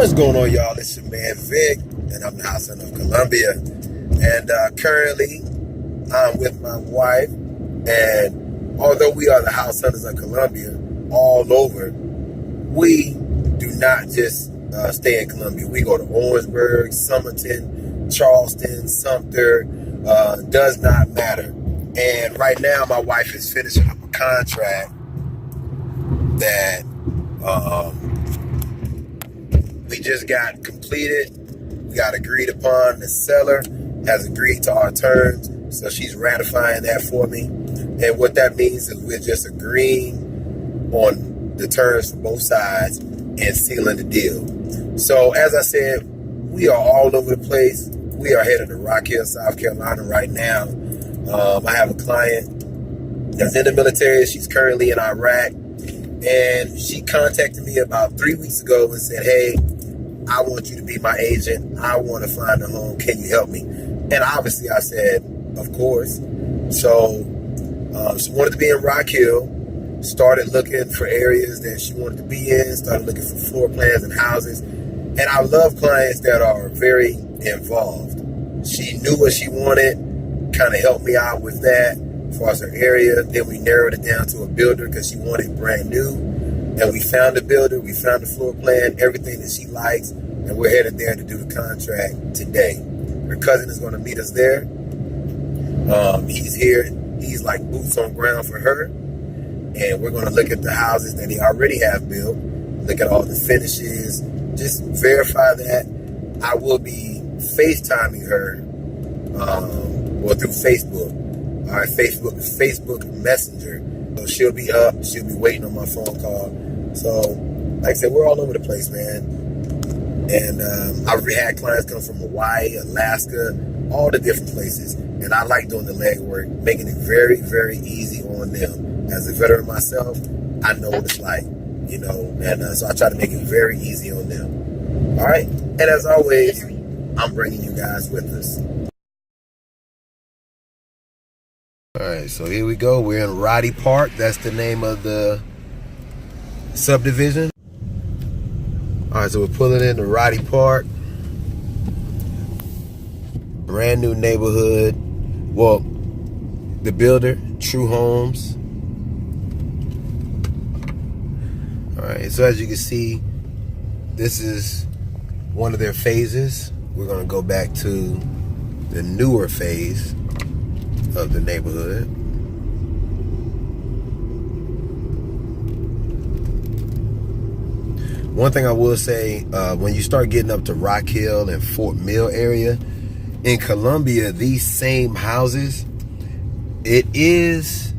What's going on, y'all? It's your man Vic, and I'm the House Son of Columbia. And currently, I'm with my wife. And although we are the House Sons of Columbia all over, we do not just stay in Columbia. We go to Orangeburg, Summerton, Charleston, Sumter. Does not matter. And right now, my wife is finishing up a contract that we just got completed. We got agreed upon. The seller has agreed to our terms, so she's ratifying that for me. And what that means is we're just agreeing on the terms for both sides and sealing the deal. So as I said, we are all over the place. We are headed to Rock Hill, South Carolina right now. I have a client that's in the military. She's currently in Iraq. And she contacted me about 3 weeks ago and said, hey, I want you to be my agent. I want to find a home. Can you help me? And obviously I said, of course. So she wanted to be in Rock Hill, started looking for areas that she wanted to be in, started looking for floor plans and houses. And I love clients that are very involved. She knew what she wanted, kind of helped me out with that as far as her area. Then we narrowed it down to a builder because she wanted brand new. And we found a builder, we found the floor plan, everything that she likes, and we're headed there to do the contract today. Her cousin is going to meet us there. He's here. He's like boots on ground for her. And we're going to look at the houses that he already have built, look at all the finishes, just verify that. I will be FaceTiming her through Facebook. All right, Facebook Messenger. So she'll be up. She'll be waiting on my phone call. So, like I said, we're all over the place, man. And I've had clients come from Hawaii, Alaska, all the different places. And I like doing the legwork, making it very, very easy on them. As a veteran myself, I know what it's like, you know. And so I try to make it very easy on them. All right? And as always, I'm bringing you guys with us. All right, so here we go. We're in Roddy Park. That's the name of the subdivision. All right, so we're pulling into Roddy Park. Brand new neighborhood. Well, the builder, True Homes. All right, so as you can see, this is one of their phases. We're gonna go back to the newer phase of the neighborhood. One thing I will say, when you start getting up to Rock Hill and Fort Mill area, in Columbia, these same houses, it is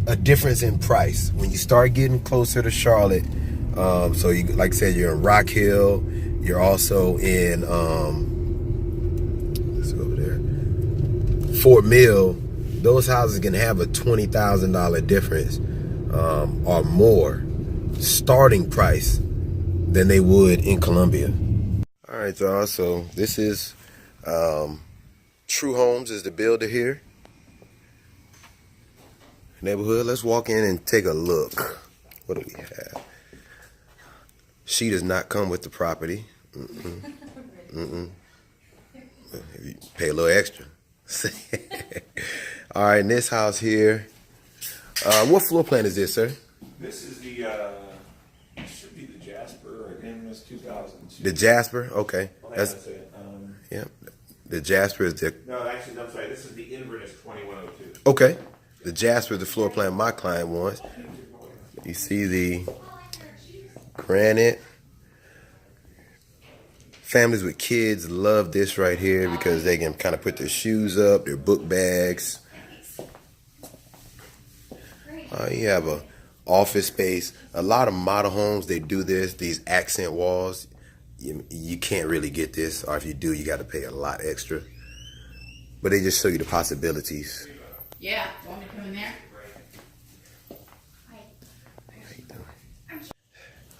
a difference in price. When you start getting closer to Charlotte, so you, like I said, you're in Rock Hill, you're also in, let's go over there, Fort Mill. Those houses can have a $20,000 difference or more starting price than they would in Columbia. All right, y'all. So this is True Homes is the builder here. Neighborhood. Let's walk in and take a look. What do we have? She does not come with the property. You pay a little extra. All right, in this house here, what floor plan is this, sir? This is the, it should be the Jasper, again, this 2002. The Jasper, okay. That's it. Yeah, the Jasper is the... No, actually, I'm sorry, this is the Inverness 2102. Okay, the Jasper is the floor plan my client wants. You see the granite. Families with kids love this right here because they can kind of put their shoes up, their book bags. You have a office space. A lot of model homes, they do this, these accent walls. You can't really get this, or if you do, you got to pay a lot extra. But they just show you the possibilities. Yeah, want me to come in there?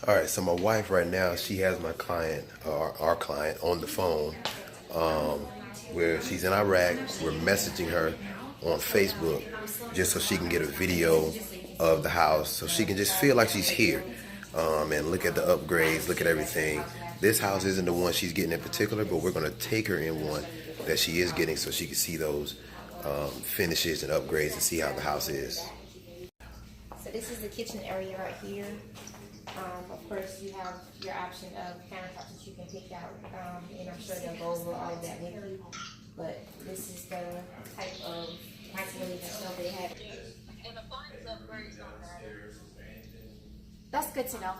All right, so my wife right now, she has my client, our client, on the phone, where she's in Iraq. We're messaging her on Facebook just so she can get a video of the house, so she can just feel like she's here, and look at the upgrades, look at everything. This house isn't the one she's getting in particular, but we're going to take her in one that she is getting so she can see those finishes and upgrades and see how the house is. So this is the kitchen area right here. Of course, you have your option of countertops that you can pick out, and I'm sure they'll go over all of that with you. But this is the type of microwave and stuff they have. And appliance upgrades on that. That's good to know.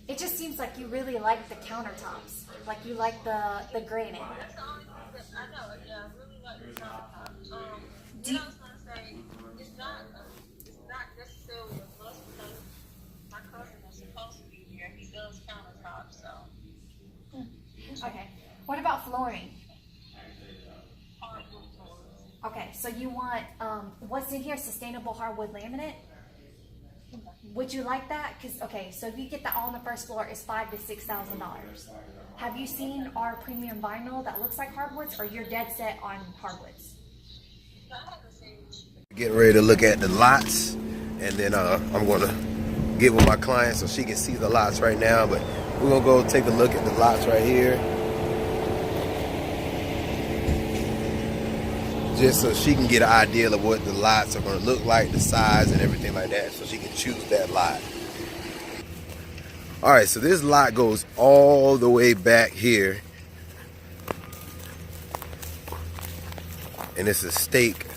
It just seems like you really like the countertops. Like you like the granite. That's the only thing that I know. Yeah, I really like the countertops. Do you- I was gonna say it's not necessarily a must because my cousin is supposed to be here. He does countertops, so Okay. What about flooring? hardwood floors. Okay, so you want what's in here? Sustainable hardwood laminate. Would you like that? Because okay, so if you get that all on the first floor, it's $5,000 to $6,000. Have you seen our premium vinyl that looks like hardwoods, or you're dead set on hardwoods? So I haven't seen. Getting ready to look at the lots, and then I'm going to get with my client so she can see the lots right now. But we're going to go take a look at the lots right here, just so she can get an idea of what the lots are going to look like, the size and everything like that, so she can choose that lot. All right, so this lot goes all the way back here, and it's a stake.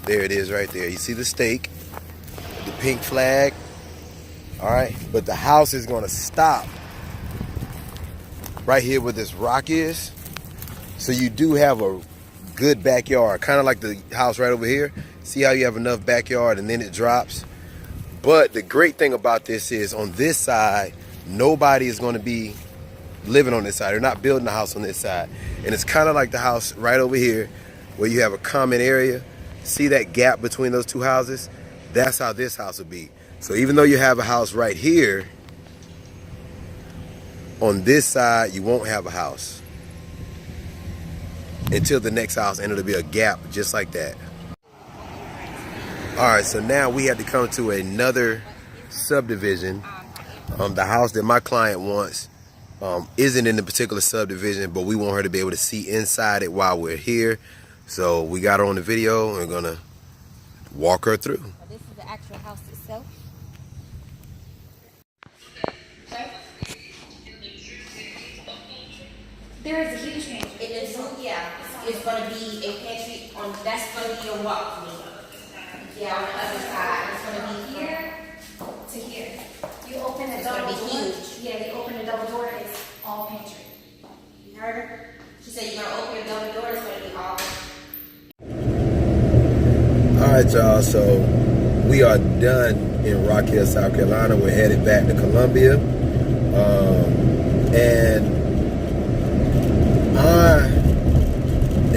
There it is right there. You see the stake, the pink flag. All right, but the house is going to stop right here where this rock is. So you do have a good backyard, kind of like the house right over here. See how you have enough backyard and then it drops. But the great thing about this is on this side, nobody is going to be living on this side. They're not building a house on this side. And it's kind of like the house right over here where you have a common area. See that gap between those two houses? That's how this house would be. So even though you have a house right here, on this side, you won't have a house until the next house, and it'll be a gap just like that. All right, so now we had to come to another subdivision. The house that my client wants isn't in the particular subdivision, but we want her to be able to see inside it while we're here. So we got her on the video and we're gonna walk her through. This is the actual house itself. There is a huge change. It is, yeah, it's gonna be a pantry on, that's gonna be your walk me. Yeah, on the other side, it's gonna be here. To here. You open a It's gonna double be door. huge. Yeah, you open a double door, it's all pantry. You heard her? She said you're gonna open your double door, it's gonna be all. All right, y'all, so we are done in Rock Hill, South Carolina. We're headed back to Columbia. And I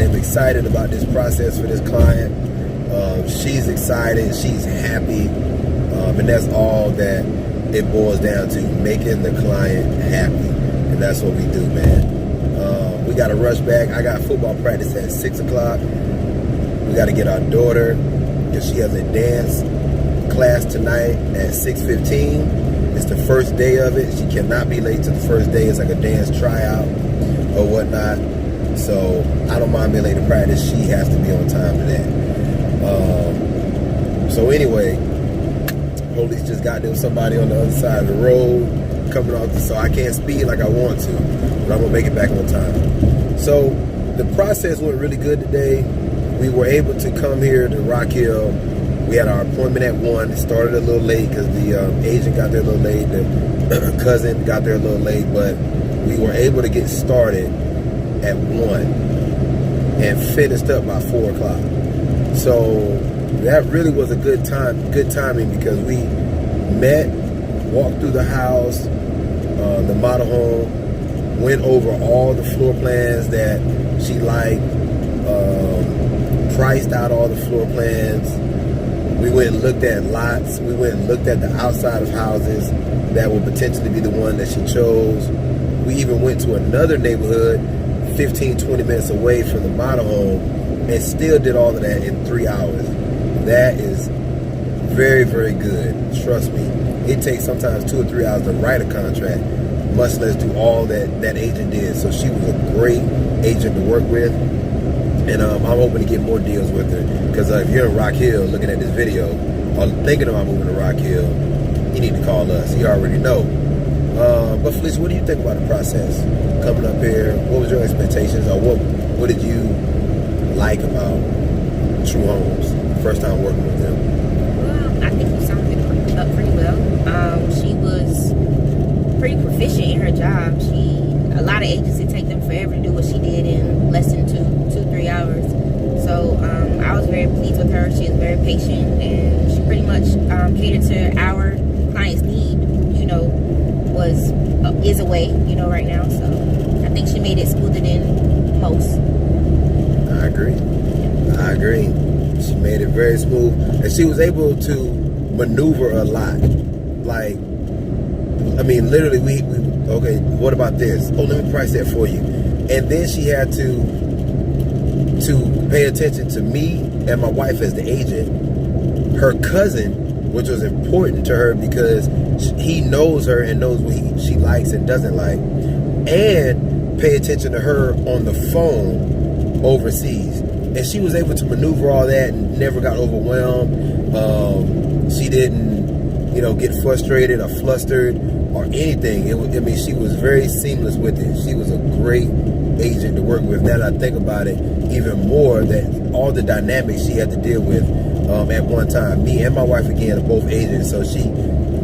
am excited about this process for this client. She's excited, she's happy, and that's all that it boils down to, making the client happy. And that's what we do, man. We got to rush back. I got football practice at 6 o'clock. We got to get our daughter, because she has a dance class tonight at 6:15. It's the first day of it. She cannot be late to the first day. It's like a dance tryout or whatnot. So I don't mind being late to practice. She has to be on time for that. So anyway, police just got there with somebody on the other side of the road coming off, so I can't speed like I want to, but I'm gonna make it back on time. So the process went really good today. We were able to come here to Rock Hill. We had our appointment at 1. It started a little late because the agent got there a little late. The cousin got there a little late, but we were able to get started at 1 and finished up by 4 o'clock. So that really was a good timing, because we met, walked through the house, the model home, went over all the floor plans that she liked, priced out all the floor plans. We went and looked at lots. We went and looked at the outside of houses that would potentially be the one that she chose. We even went to another neighborhood 15-20 minutes away from the model home and still did all of that in 3 hours. That is very, very good. Trust me. It takes sometimes 2 or 3 hours to write a contract. much less do all that agent did. So she was a great agent to work with. And I'm hoping to get more deals with her. Because if you're in Rock Hill looking at this video, or thinking about moving to Rock Hill, you need to call us. You already know. But Felicia, what do you think about the process? Coming up here, what was your expectations? Or what did you like about True Homes? First time working with them. Well, I think we summed it up pretty well. She was pretty proficient in her job. A lot of agencies take them forever to do what she did in less than 2-3 hours. So I was very pleased with her. She was very patient, and she pretty much catered to our client's need. You know, is away. You know, right now. So I think she made it smoother than most. I agree. She made it very smooth, and she was able to maneuver a lot. Like, I mean, literally, we okay, what about this? Oh, let me price that for you. And then she had to pay attention to me and my wife as the agent, her cousin, which was important to her because he knows her and knows what she likes and doesn't like, and pay attention to her on the phone overseas. And she was able to maneuver all that and never got overwhelmed. She didn't, get frustrated or flustered or anything. She was very seamless with it. She was a great agent to work with. Now that I think about it even more, that all the dynamics she had to deal with at one time. Me and my wife, again, are both agents, so she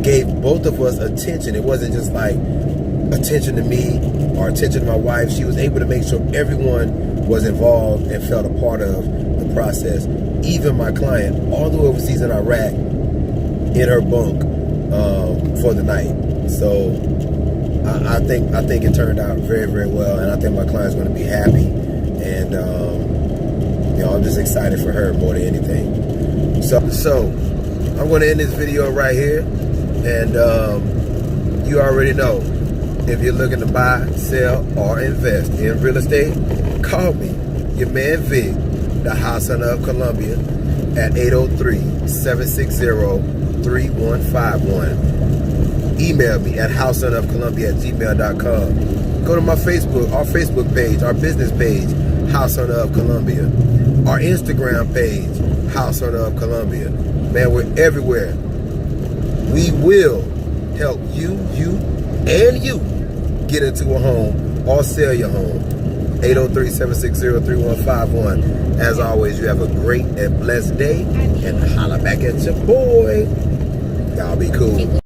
gave both of us attention. It wasn't just like attention to me or attention to my wife. She was able to make sure everyone was involved and felt a part of the process. Even my client, all the way overseas in Iraq, in her bunk for the night. So I think it turned out very, very well, and I think my client's going to be happy. And I'm just excited for her more than anything. So I'm going to end this video right here, and you already know, if you're looking to buy, sell, or invest in real estate, call me, your man Vic, the House Son of Columbia, at 803-760-3151. Email me at houseonofcolumbia@gmail.com. Go to my our Facebook page, our business page, House Son of Columbia. Our Instagram page, House Son of Columbia. Man, we're everywhere. We will help you get into a home or sell your home. 803-760-3151. As always, you have a great and blessed day, and holla back at your boy. Y'all be cool.